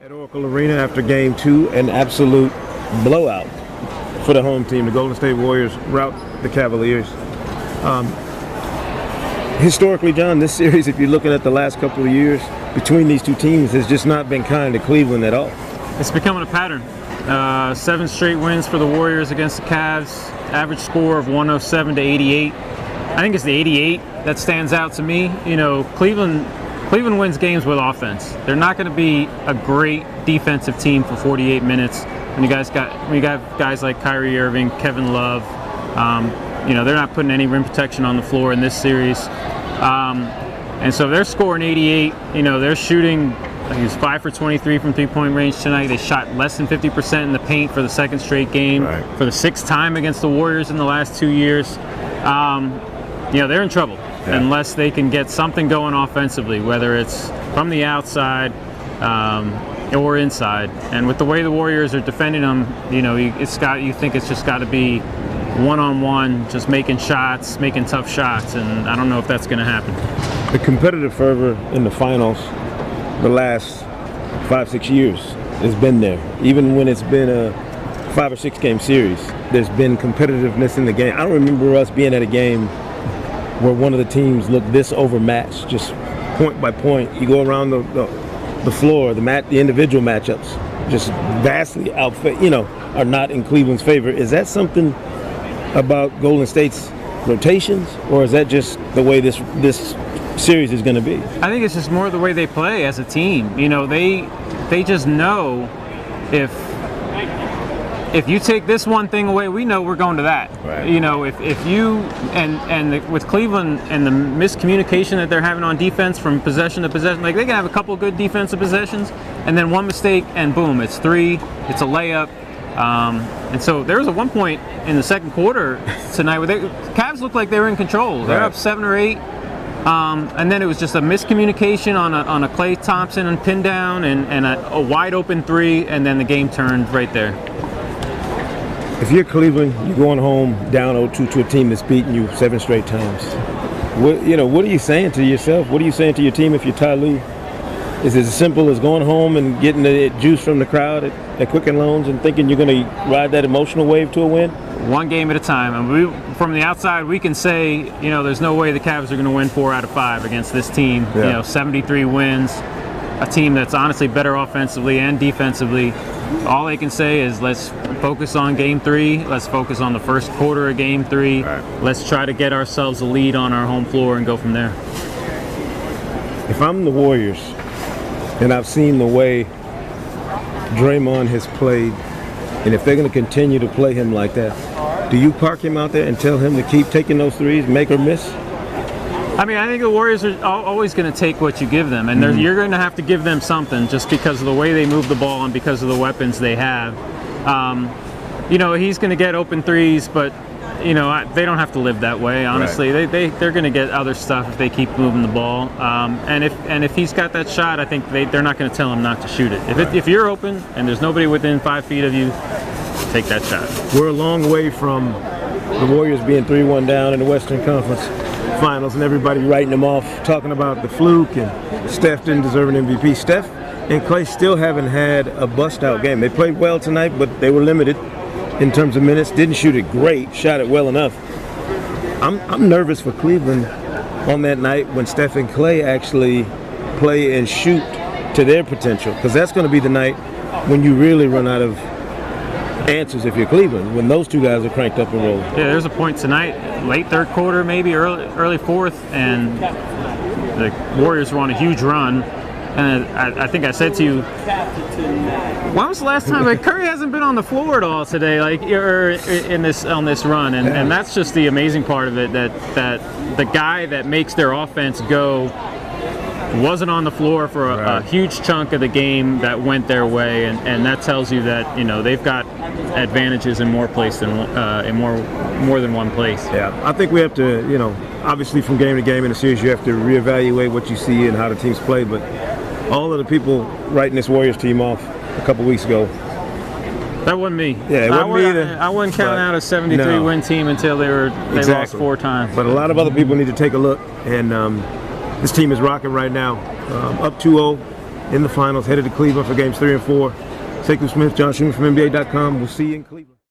At Oracle Arena after Game 2, an absolute blowout for the home team. The Golden State Warriors rout the Cavaliers. Historically, John, this series, if you're looking at the last couple of years between these two teams, has just not been kind to Cleveland at all. It's becoming a pattern. 7 straight wins for the Warriors against the Cavs. Average score of 107 to 88. I think it's the 88 that stands out to me. You know, Cleveland wins games with offense. They're not going to be a great defensive team for 48 minutes. When you got guys like Kyrie Irving, Kevin Love, you know, they're not putting any rim protection on the floor in this series. And so they're scoring 88. You know, they're shooting, I think it was 5 for 23 from three-point range tonight. They shot less than 50% in the paint for the second straight game, right, for the 6th time against the Warriors in the last 2 years. You know, they're in trouble unless they can get something going offensively, whether it's from the outside or inside. And with the way the Warriors are defending them, you know, you think it's just got to be one-on-one, just making shots, making tough shots, and I don't know if that's going to happen. The competitive fervor in the finals the last 5-6 years has been there. Even when it's been a 5 or 6 game series, there's been competitiveness in the game. I don't remember us being at a game where one of the teams looked this overmatched, just point by point. You go around the floor, the individual matchups, just vastly are not in Cleveland's favor. Is that something about Golden State's rotations, or is that just the way this series is going to be? I think it's just more the way they play as a team. You know, they just know if you take this one thing away, we know we're going to that. Right. You know, if you with Cleveland and the miscommunication that they're having on defense from possession to possession, like they can have a couple good defensive possessions, and then one mistake, and boom, it's 3, it's a layup. And so there was a one point in the second quarter tonight where the Cavs looked like they were in control. They're up 7 or 8. And then it was just a miscommunication on a Klay Thompson and pin down and a wide open 3, and then the game turned right there. If you're Cleveland, you're going home down 0-2 to a team that's beaten you 7 straight times. What are you saying to yourself? What are you saying to your team if you're Ty Lue? Is it as simple as going home and getting the juice from the crowd at Quicken Loans and thinking you're going to ride that emotional wave to a win? One game at a time. And from the outside, we can say, you know, there's no way the Cavs are going to win 4 out of 5 against this team. Yeah. You know, 73 wins, a team that's honestly better offensively and defensively. All they can say is let's focus on Game 3. Let's focus on the first quarter of Game 3. Right. Let's try to get ourselves a lead on our home floor and go from there. If I'm the Warriors, and I've seen the way Draymond has played, and if they're going to continue to play him like that, do you park him out there and tell him to keep taking those threes, make or miss? I mean, I think the Warriors are always going to take what you give them, and you're going to have to give them something just because of the way they move the ball and because of the weapons they have. You know, he's going to get open threes, but you know, they don't have to live that way, honestly. Right. They're going to get other stuff if they keep moving the ball. And if he's got that shot, I think they're not going to tell him not to shoot it. If you're open and there's nobody within 5 feet of you, take that shot. We're a long way from the Warriors being 3-1 down in the Western Conference Finals and everybody writing them off, talking about the fluke and Steph didn't deserve an MVP. Steph and Klay still haven't had a bust-out game. They played well tonight, but they were limited in terms of minutes. Didn't shoot it great, shot it well enough. I'm nervous for Cleveland on that night when Steph and Klay actually play and shoot to their potential, because that's going to be the night when you really run out of answers if you're Cleveland, when those two guys are cranked up and rolling. Yeah, there's a point tonight, late third quarter, maybe early fourth, and the Warriors were on a huge run. And I think I said to you, when was the last time? Like, Curry hasn't been on the floor at all today, like, or on this run, and that's just the amazing part of it. That the guy that makes their offense go wasn't on the floor for a huge chunk of the game that went their way, and that tells you that, you know, they've got advantages in more place than in more than one place. Yeah, I think we have to, you know, obviously from game to game in a series, you have to reevaluate what you see and how the teams play. But all of the people writing this Warriors team off a couple weeks ago, that wasn't me. Yeah, it wasn't me either. I wouldn't count out a 73-win team until they lost 4 times. But a lot of other people need to take a look, and this team is rocking right now. Up 2-0 in the finals, headed to Cleveland for games 3 and 4. Sekou Smith, John Schuhmann from NBA.com. We'll see you in Cleveland.